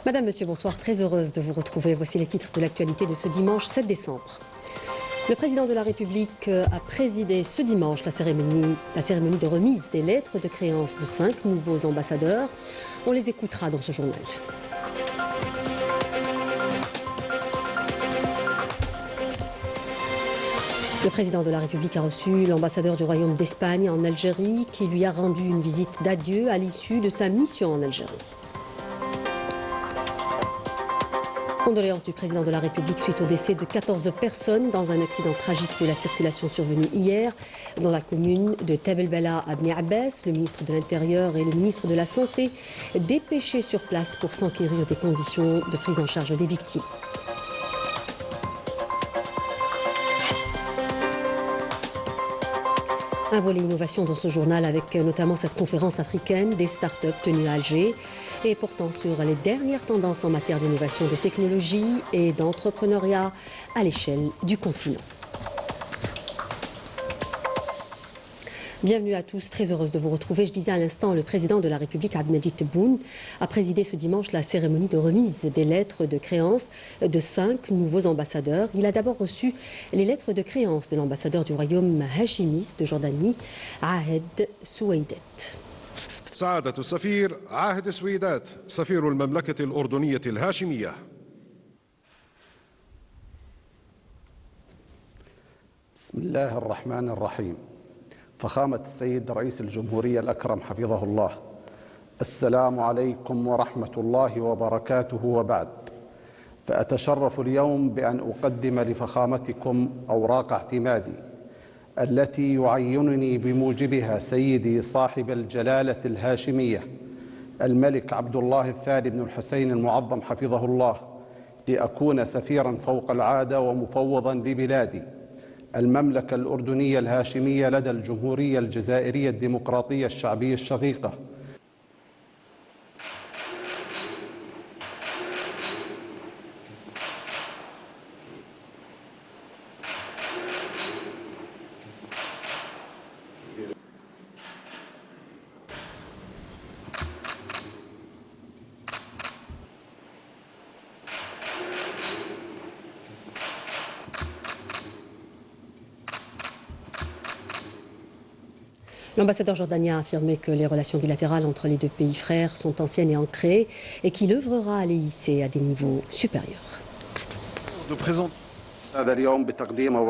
Madame, Monsieur, bonsoir. Très heureuse de vous retrouver. Voici les titres de l'actualité de ce dimanche 7 décembre. Le président de la République a présidé ce dimanche la cérémonie de remise des lettres de créance de 5 nouveaux ambassadeurs. On les écoutera dans ce journal. Le président de la République a reçu l'ambassadeur du Royaume d'Espagne en Algérie qui lui a rendu une visite d'adieu à l'issue de sa mission en Algérie. Condoléances du président de la République suite au décès de 14 personnes dans un accident tragique de la circulation survenu hier dans la commune de Teb El Bella à Bni Abbas. Le ministre de l'Intérieur et le ministre de la Santé dépêchés sur place pour s'enquérir des conditions de prise en charge des victimes. Un volet innovation dans ce journal avec notamment cette conférence africaine des start-up tenue à Alger et portant sur les dernières tendances en matière d'innovation de technologie et d'entrepreneuriat à l'échelle du continent. Bienvenue à tous, très heureuse de vous retrouver. Je disais à l'instant, le président de la République, Abdelmajid Tebboune, a présidé ce dimanche la cérémonie de remise des lettres de créance de 5 nouveaux ambassadeurs. Il a d'abord reçu les lettres de créance de l'ambassadeur du royaume hachimite de Jordanie, Ahed Soueidet. سعادة السفير عاهد سويدات سفير المملكة الأردنية الهاشمية. بسم الله الرحمن الرحيم. فخامة السيد رئيس الجمهورية الأكرم حفظه الله، السلام عليكم ورحمة الله وبركاته وبعد. فأتشرف اليوم بأن أقدم لفخامتكم أوراق اعتمادي التي يعينني بموجبها سيدي صاحب الجلالة الهاشمية الملك عبد الله الثاني بن الحسين المعظم حفظه الله لأكون سفيرا فوق العادة ومفوضا لبلادي المملكة الأردنية الهاشمية لدى الجمهورية الجزائرية الديمقراطية الشعبية الشقيقة. L'ambassadeur jordanien a affirmé que les relations bilatérales entre les deux pays frères sont anciennes et ancrées et qu'il œuvrera à les hisser à des niveaux supérieurs.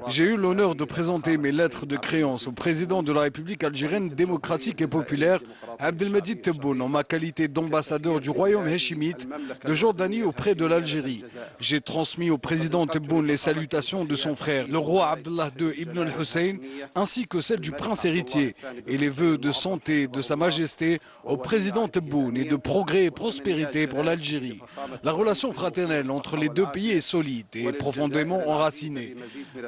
J'ai eu l'honneur de présenter mes lettres de créance au président de la République algérienne démocratique et populaire, Abdelmajid Tebboune, en ma qualité d'ambassadeur du royaume hachimite de Jordanie auprès de l'Algérie. J'ai transmis au président Tebboune les salutations de son frère, le roi Abdallah II Ibn al-Hussein, ainsi que celles du prince héritier, et les vœux de santé de sa majesté au président Tebboune et de progrès et prospérité pour l'Algérie. La relation fraternelle entre les deux pays est solide et profondément enracinée.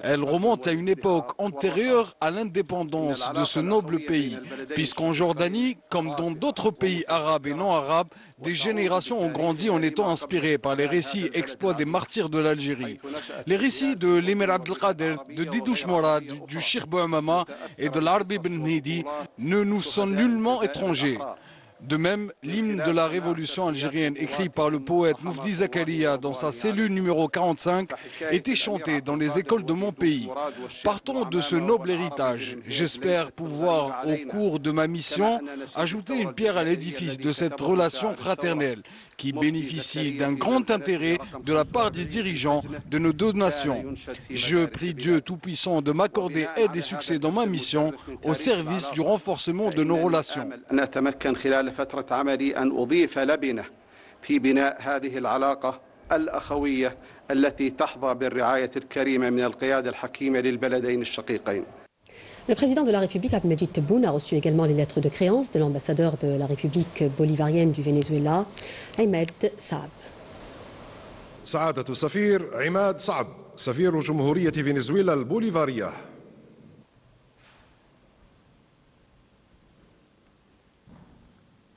Elle remonte à une époque antérieure à l'indépendance de ce noble pays, puisqu'en Jordanie, comme dans d'autres pays arabes et non arabes, des générations ont grandi en étant inspirées par les récits et exploits des martyrs de l'Algérie. Les récits de l'émir Abdelkader, de Didouche Morad, du Cheikh Bouamama et de l'Arbi Ben Mehdi ne nous sont nullement étrangers. De même, l'hymne de la révolution algérienne écrit par le poète Moufdi Zakaria dans sa cellule numéro 45 était chanté dans les écoles de mon pays. Partons de ce noble héritage. J'espère pouvoir, au cours de ma mission, ajouter une pierre à l'édifice de cette relation fraternelle qui bénéficie d'un grand intérêt de la part des dirigeants de nos deux nations. Je prie Dieu Tout-Puissant de m'accorder aide et succès dans ma mission au service du renforcement de nos relations. فترة عملي أن أضيف لبنة في بناء هذه العلاقة الأخوية التي تحظى بالرعاية الكريمة من القيادة الحكيمة للبلدين الشقيقين. Le président de la République, Abdelmajid Tebboune, a reçu également les lettres de créance de l'ambassadeur de la République bolivarienne du Venezuela, Ahmed Saab. سعادة السفير عماد صعب سفير جمهورية فنزويلا البوليفارية.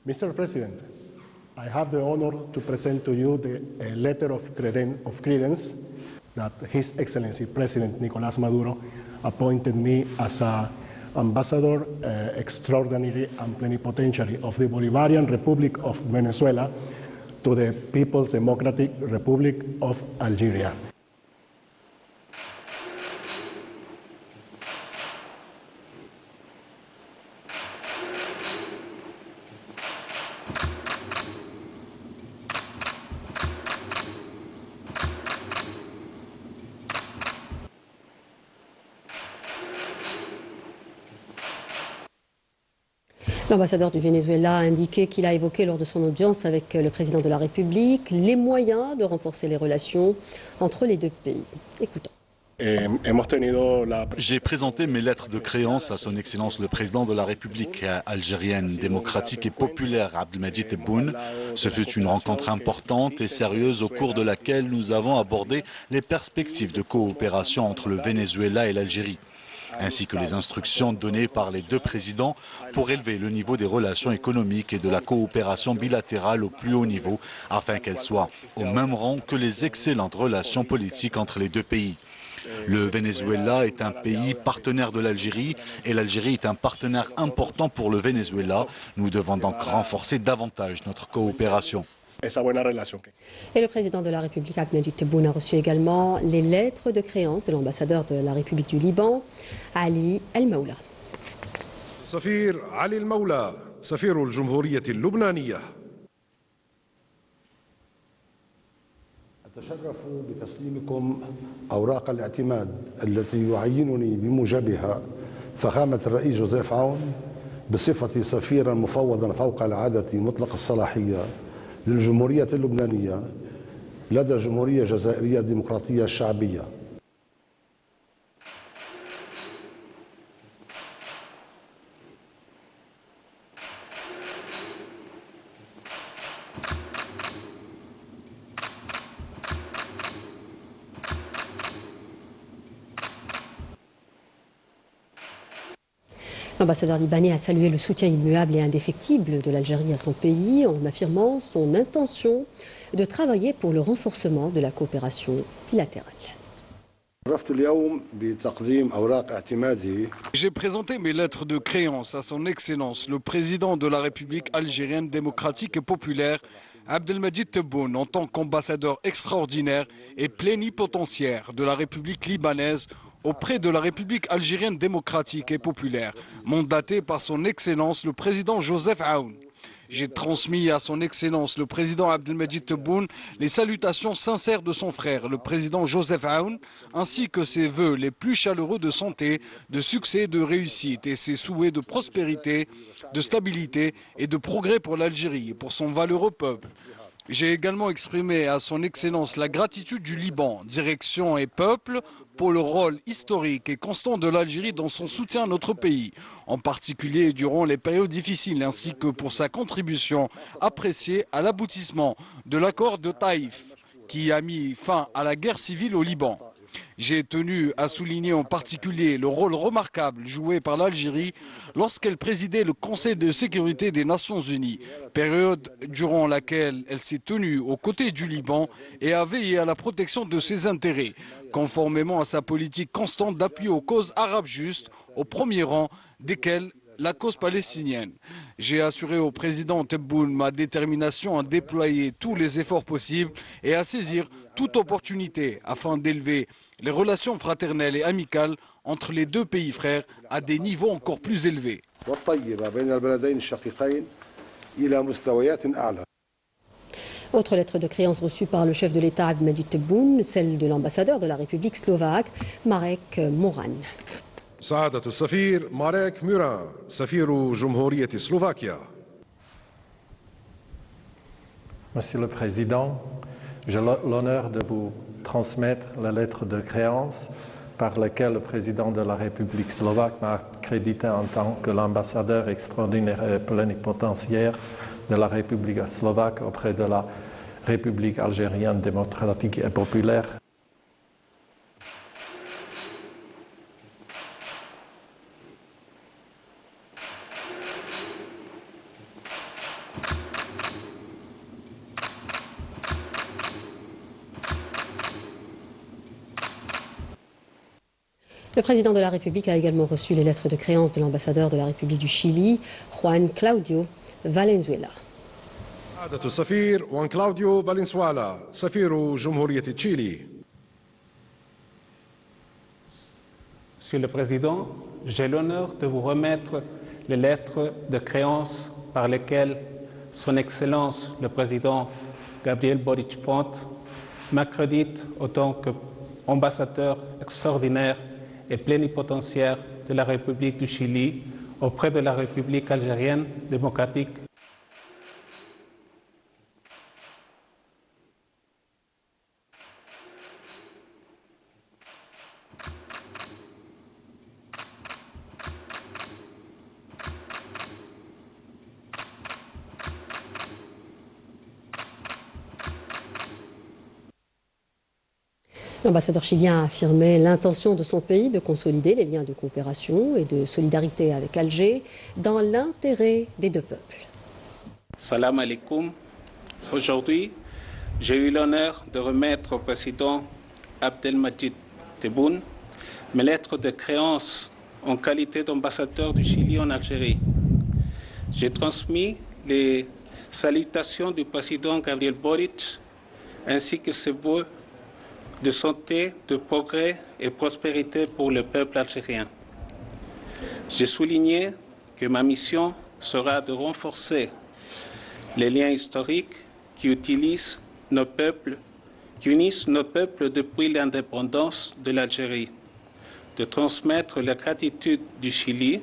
Mr. President, I have the honor to present to you the letter of credence that His Excellency President Nicolás Maduro appointed me as Ambassador Extraordinary and Plenipotentiary of the Bolivarian Republic of Venezuela to the People's Democratic Republic of Algeria. L'ambassadeur du Venezuela a indiqué qu'il a évoqué lors de son audience avec le président de la République les moyens de renforcer les relations entre les deux pays. Écoutons. J'ai présenté mes lettres de créance à son Excellence le Président de la République algérienne démocratique et populaire Abdelmadjid Tebboune. Ce fut une rencontre importante et sérieuse au cours de laquelle nous avons abordé les perspectives de coopération entre le Venezuela et l'Algérie, ainsi que les instructions données par les deux présidents pour élever le niveau des relations économiques et de la coopération bilatérale au plus haut niveau, afin qu'elles soient au même rang que les excellentes relations politiques entre les deux pays. Le Venezuela est un pays partenaire de l'Algérie et l'Algérie est un partenaire important pour le Venezuela. Nous devons donc renforcer davantage notre coopération. Et le président de la République, Abdelmadjid Tebboune, a reçu également les lettres de créance de l'ambassadeur de la République du Liban, Ali El-Maoula. سفير علي المولى سفير الجمهورية اللبنانية. أتشرف بتسليمكم أوراق الاعتماد التي يعينني بموجبها فخامة الرئيس جوزيف عون بصفتي سفيرا مفوضا فوق العادة مطلق الصلاحية للجمهورية اللبنانية لدى الجمهورية الجزائرية الديمقراطية الشعبية. L'ambassadeur libanais a salué le soutien immuable et indéfectible de l'Algérie à son pays en affirmant son intention de travailler pour le renforcement de la coopération bilatérale. J'ai présenté mes lettres de créance à son Excellence, le président de la République algérienne démocratique et populaire, Abdelmadjid Tebboune, en tant qu'ambassadeur extraordinaire et plénipotentiaire de la République libanaise auprès de la République algérienne démocratique et populaire, mandaté par son Excellence le président Joseph Aoun. J'ai transmis à son Excellence le président Abdelmadjid Tebboune les salutations sincères de son frère, le président Joseph Aoun, ainsi que ses vœux les plus chaleureux de santé, de succès, de réussite et ses souhaits de prospérité, de stabilité et de progrès pour l'Algérie et pour son valeureux peuple. J'ai également exprimé à son Excellence la gratitude du Liban, direction et peuple, pour le rôle historique et constant de l'Algérie dans son soutien à notre pays, en particulier durant les périodes difficiles, ainsi que pour sa contribution appréciée à l'aboutissement de l'accord de Taïf, qui a mis fin à la guerre civile au Liban. J'ai tenu à souligner en particulier le rôle remarquable joué par l'Algérie lorsqu'elle présidait le Conseil de sécurité des Nations Unies, période durant laquelle elle s'est tenue aux côtés du Liban et a veillé à la protection de ses intérêts, conformément à sa politique constante d'appui aux causes arabes justes, au premier rang desquelles la cause palestinienne. J'ai assuré au président Tebboune ma détermination à déployer tous les efforts possibles et à saisir toute opportunité afin d'élever les relations fraternelles et amicales entre les deux pays frères à des niveaux encore plus élevés. Autre lettre de créance reçue par le chef de l'État Abdelmadjid Tebboune, celle de l'ambassadeur de la République slovaque, Marek Moran. سعادة السفير مارek Muran, سفير جمهورية سلوفاكيا. Monsieur le Président, j'ai l'honneur de vous transmettre la lettre de créance par laquelle le président de la République slovaque m'a accrédité en tant que l'ambassadeur extraordinaire et plénipotentiaire de la République slovaque auprès de la République algérienne démocratique et populaire. Le président de la République a également reçu les lettres de créance de l'ambassadeur de la République du Chili, Juan Claudio Valenzuela. سعادة السفير وان كلاوديو بالينسوالا سفير جمهورية تشيلي. Monsieur le Président, j'ai l'honneur de vous remettre les lettres de créance par lesquelles Son Excellence le Président Gabriel Boric Fonte m'accrédite en tant qu'ambassadeur extraordinaire et plénipotentiaire de la République du Chili auprès de la République algérienne démocratique. L'ambassadeur chilien a affirmé l'intention de son pays de consolider les liens de coopération et de solidarité avec Alger dans l'intérêt des deux peuples. Salam alaikum. Aujourd'hui, j'ai eu l'honneur de remettre au président Abdelmadjid Tebboune mes lettres de créance en qualité d'ambassadeur du Chili en Algérie. J'ai transmis les salutations du président Gabriel Boric ainsi que ses vœux de santé, de progrès et prospérité pour le peuple algérien. J'ai souligné que ma mission sera de renforcer les liens historiques qui unissent nos peuples depuis l'indépendance de l'Algérie, de transmettre la gratitude du Chili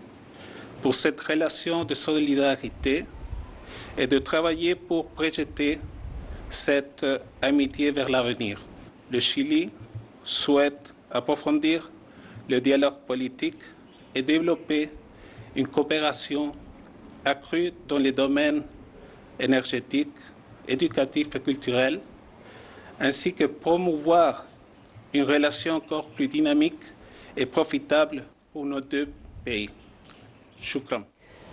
pour cette relation de solidarité et de travailler pour projeter cette amitié vers l'avenir. Le Chili souhaite approfondir le dialogue politique et développer une coopération accrue dans les domaines énergétiques, éducatifs et culturels, ainsi que promouvoir une relation encore plus dynamique et profitable pour nos deux pays. Shukran.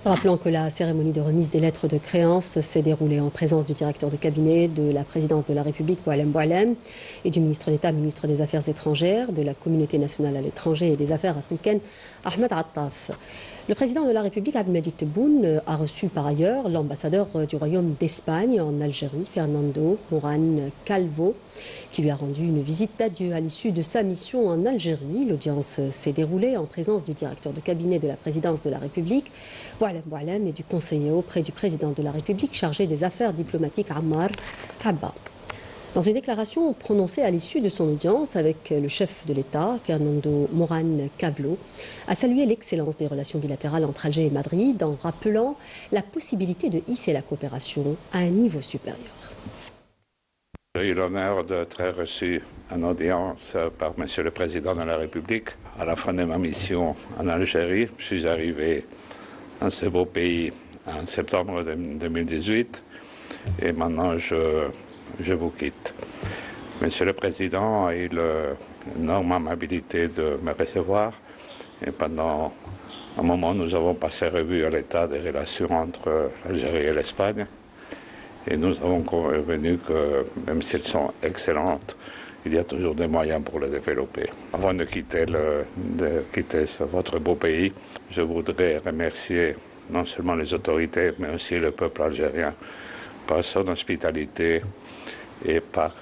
Rappelons que la cérémonie de remise des lettres de créance s'est déroulée en présence du directeur de cabinet de la présidence de la République, Boualem Boualem, et du ministre d'État, ministre des Affaires étrangères, de la communauté nationale à l'étranger et des Affaires africaines, Ahmed Attaf. Le président de la République, Abdelmadjid Tebboune, a reçu par ailleurs l'ambassadeur du Royaume d'Espagne en Algérie, Fernando Moran Calvo, qui lui a rendu une visite d'adieu à l'issue de sa mission en Algérie. L'audience s'est déroulée en présence du directeur de cabinet de la présidence de la République, Boualem Boualem, et du conseiller auprès du président de la République chargé des affaires diplomatiques, Ammar Habba. Dans une déclaration prononcée à l'issue de son audience avec le chef de l'État, Fernando Moran Calvo, a salué l'excellence des relations bilatérales entre Alger et Madrid en rappelant la possibilité de hisser la coopération à un niveau supérieur. J'ai eu l'honneur d'être reçu en audience par Monsieur le Président de la République. À la fin de ma mission en Algérie, je suis arrivé dans ce beau pays en septembre 2018 et maintenant je vous quitte. Monsieur le Président a eu l'énorme amabilité de me recevoir et pendant un moment nous avons passé revue à l'état des relations entre l'Algérie et l'Espagne et nous avons convenu que même si elles sont excellentes, il y a toujours des moyens pour les développer. Avant de quitter votre beau pays, je voudrais remercier non seulement les autorités mais aussi le peuple algérien par son hospitalité et par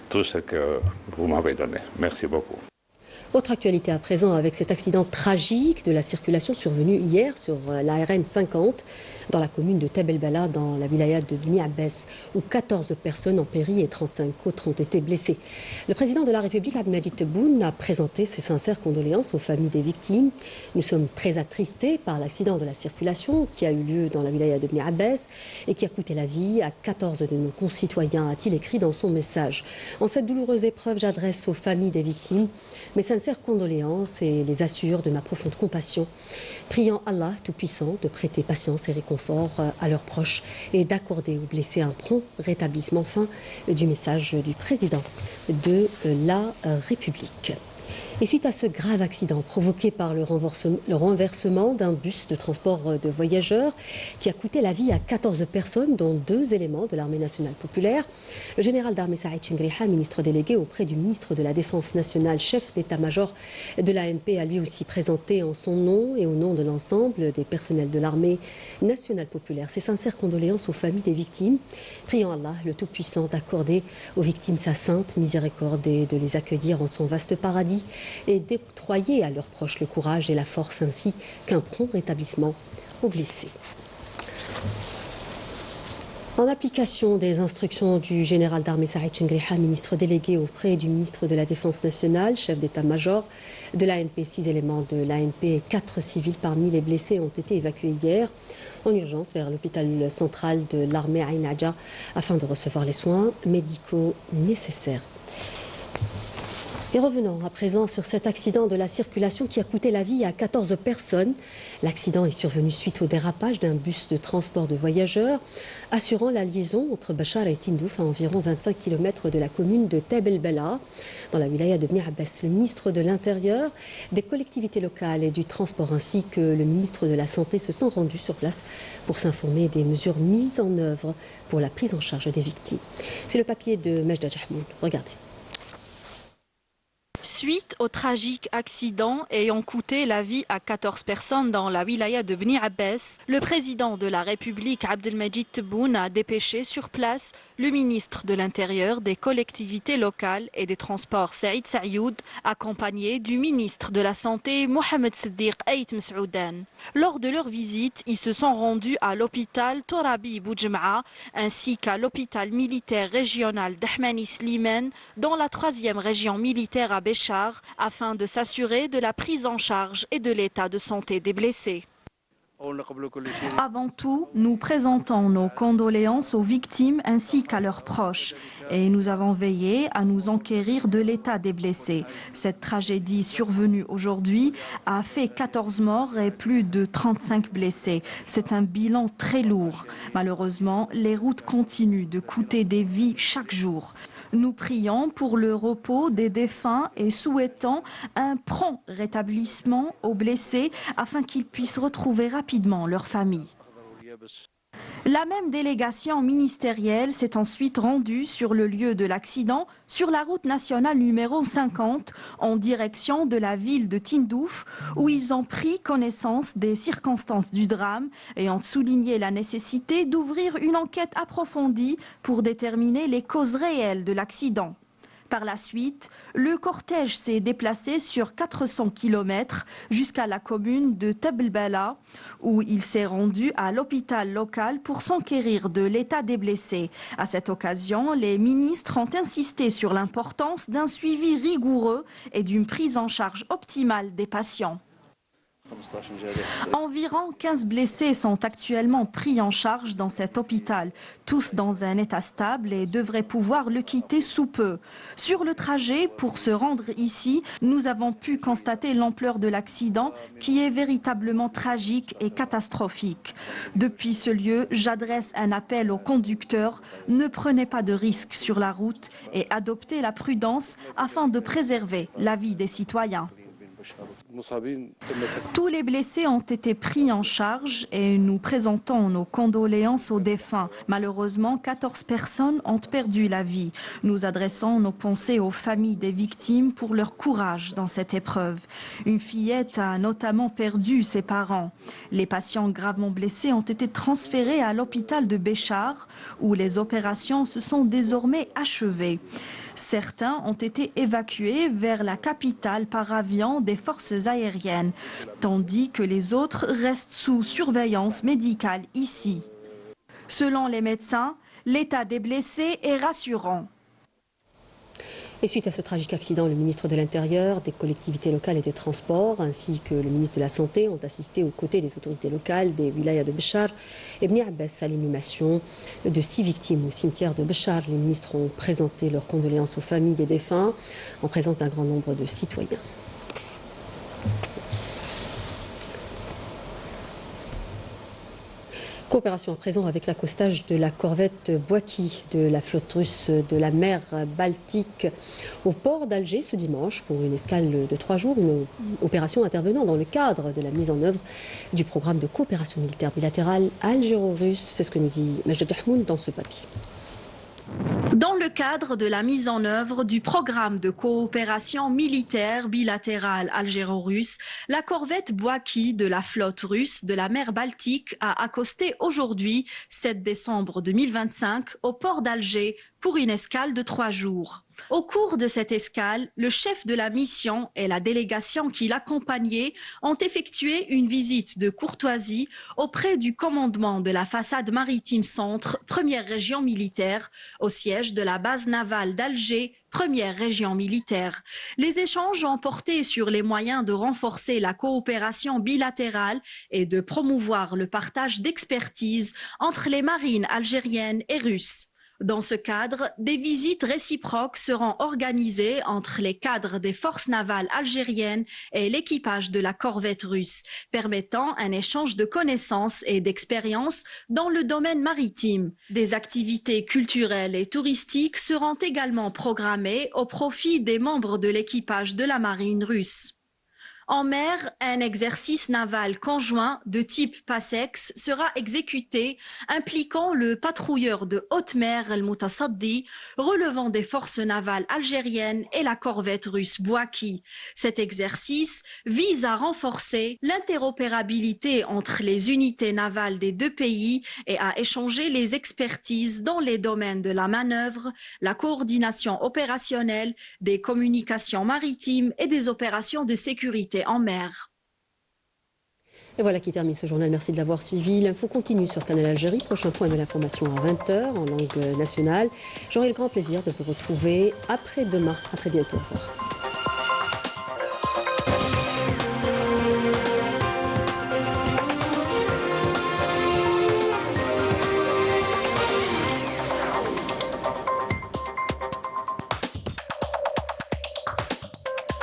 tout ce que vous m'avez donné. Merci beaucoup. Autre actualité à présent avec cet accident tragique de la circulation survenu hier sur la RN 50 dans la commune de Teb El Bella dans la wilaya de Bni Abbès où 14 personnes ont péri et 35 autres ont été blessées. Le président de la République, Abdelmadjid Tebboune, a présenté ses sincères condoléances aux familles des victimes. Nous sommes très attristés par l'accident de la circulation qui a eu lieu dans la wilaya de Bni Abbès et qui a coûté la vie à 14 de nos concitoyens, a-t-il écrit dans son message. En cette douloureuse épreuve, j'adresse aux familles des victimes mes sincères condoléances et les assure de ma profonde compassion, priant Allah Tout-Puissant de prêter patience et réconfort à leurs proches et d'accorder aux blessés un prompt rétablissement. Fin du message du président de la République. Et suite à ce grave accident provoqué par le renversement d'un bus de transport de voyageurs qui a coûté la vie à 14 personnes, dont 2 éléments de l'armée nationale populaire, le général d'armée Saïd Chengriha, ministre délégué auprès du ministre de la Défense nationale, chef d'état-major de l'ANP, a lui aussi présenté en son nom et au nom de l'ensemble des personnels de l'armée nationale populaire ses sincères condoléances aux familles des victimes, priant Allah, le Tout-Puissant, d'accorder aux victimes sa sainte miséricorde et de les accueillir en son vaste paradis et d'octroyer à leurs proches le courage et la force ainsi qu'un prompt rétablissement aux blessés. En application des instructions du général d'armée Saïd Chengriha, ministre délégué auprès du ministre de la Défense nationale, chef d'état-major de l'ANP, 6 éléments de l'ANP et 4 civils parmi les blessés ont été évacués hier en urgence vers l'hôpital central de l'armée Ain Adja afin de recevoir les soins médicaux nécessaires. Et revenons à présent sur cet accident de la circulation qui a coûté la vie à 14 personnes. L'accident est survenu suite au dérapage d'un bus de transport de voyageurs assurant la liaison entre Bachar et Tindouf à environ 25 km de la commune de Teb Bella, dans la wilaya de Bni Abbas. Le ministre de l'Intérieur, des collectivités locales et du transport ainsi que le ministre de la Santé se sont rendus sur place pour s'informer des mesures mises en œuvre pour la prise en charge des victimes. C'est le papier de Majda Jahmoun. Regardez. Suite au tragique accident ayant coûté la vie à 14 personnes dans la wilaya de Bni Abbas, le président de la République Abdelmajid Tebboune a dépêché sur place le ministre de l'Intérieur, des collectivités locales et des transports Saïd Saïoud, accompagné du ministre de la Santé Mohamed Siddiq Ait Msoudan. Lors de leur visite, ils se sont rendus à l'hôpital Torabi Boudjema'a ainsi qu'à l'hôpital militaire régional d'Ahmani Slimane dans la 3e région militaire à Béchar afin de s'assurer de la prise en charge et de l'état de santé des blessés. Avant tout, nous présentons nos condoléances aux victimes ainsi qu'à leurs proches et nous avons veillé à nous enquérir de l'état des blessés. Cette tragédie survenue aujourd'hui a fait 14 morts et plus de 35 blessés. C'est un bilan très lourd. Malheureusement, les routes continuent de coûter des vies chaque jour. Nous prions pour le repos des défunts et souhaitons un prompt rétablissement aux blessés afin qu'ils puissent retrouver rapidement leur famille. La même délégation ministérielle s'est ensuite rendue sur le lieu de l'accident sur la route nationale numéro 50 en direction de la ville de Tindouf où ils ont pris connaissance des circonstances du drame et ont souligné la nécessité d'ouvrir une enquête approfondie pour déterminer les causes réelles de l'accident. Par la suite, le cortège s'est déplacé sur 400 km jusqu'à la commune de Teb Bella où il s'est rendu à l'hôpital local pour s'enquérir de l'état des blessés. À cette occasion, les ministres ont insisté sur l'importance d'un suivi rigoureux et d'une prise en charge optimale des patients. Environ 15 blessés sont actuellement pris en charge dans cet hôpital, tous dans un état stable et devraient pouvoir le quitter sous peu. Sur le trajet pour se rendre ici, nous avons pu constater l'ampleur de l'accident qui est véritablement tragique et catastrophique. Depuis ce lieu, j'adresse un appel aux conducteurs, ne prenez pas de risques sur la route et adoptez la prudence afin de préserver la vie des citoyens. Tous les blessés ont été pris en charge et nous présentons nos condoléances aux défunts. Malheureusement, 14 personnes ont perdu la vie. Nous adressons nos pensées aux familles des victimes pour leur courage dans cette épreuve. Une fillette a notamment perdu ses parents. Les patients gravement blessés ont été transférés à l'hôpital de Béchar où les opérations se sont désormais achevées. Certains ont été évacués vers la capitale par avion des forces aériennes, tandis que les autres restent sous surveillance médicale ici. Selon les médecins, l'état des blessés est rassurant. Et suite à ce tragique accident, le ministre de l'Intérieur, des collectivités locales et des transports, ainsi que le ministre de la Santé, ont assisté aux côtés des autorités locales des wilayas de Béchar et Bni Abbas à l'inhumation de 6 victimes au cimetière de Béchar. Les ministres ont présenté leurs condoléances aux familles des défunts en présence d'un grand nombre de citoyens. Coopération à présent avec l'accostage de la corvette Boaki de la flotte russe de la mer Baltique au port d'Alger ce dimanche pour une escale de 3 jours, une opération intervenant dans le cadre de la mise en œuvre du programme de coopération militaire bilatérale algéro-russe. C'est ce que nous dit Majed Tahmoun dans ce papier. Dans le cadre de la mise en œuvre du programme de coopération militaire bilatérale algéro-russe, la corvette Boaki de la flotte russe de la mer Baltique a accosté aujourd'hui, 7 décembre 2025, au port d'Alger pour une escale de 3 jours. Au cours de cette escale, le chef de la mission et la délégation qui l'accompagnait ont effectué une visite de courtoisie auprès du commandement de la façade maritime centre, première région militaire, au siège de la base navale d'Alger, première région militaire. Les échanges ont porté sur les moyens de renforcer la coopération bilatérale et de promouvoir le partage d'expertise entre les marines algériennes et russes. Dans ce cadre, des visites réciproques seront organisées entre les cadres des forces navales algériennes et l'équipage de la corvette russe, permettant un échange de connaissances et d'expériences dans le domaine maritime. Des activités culturelles et touristiques seront également programmées au profit des membres de l'équipage de la marine russe. En mer, un exercice naval conjoint de type PASEX sera exécuté, impliquant le patrouilleur de haute mer El Moutasaddi, relevant des forces navales algériennes et la corvette russe Boaki. Cet exercice vise à renforcer l'interopérabilité entre les unités navales des deux pays et à échanger les expertises dans les domaines de la manœuvre, la coordination opérationnelle, des communications maritimes et des opérations de sécurité en mer. Et voilà qui termine ce journal. Merci de l'avoir suivi. L'info continue sur Canal Algérie. Prochain point de l'information à 20h en langue nationale. J'aurai le grand plaisir de vous retrouver après-demain. À très bientôt. Au revoir.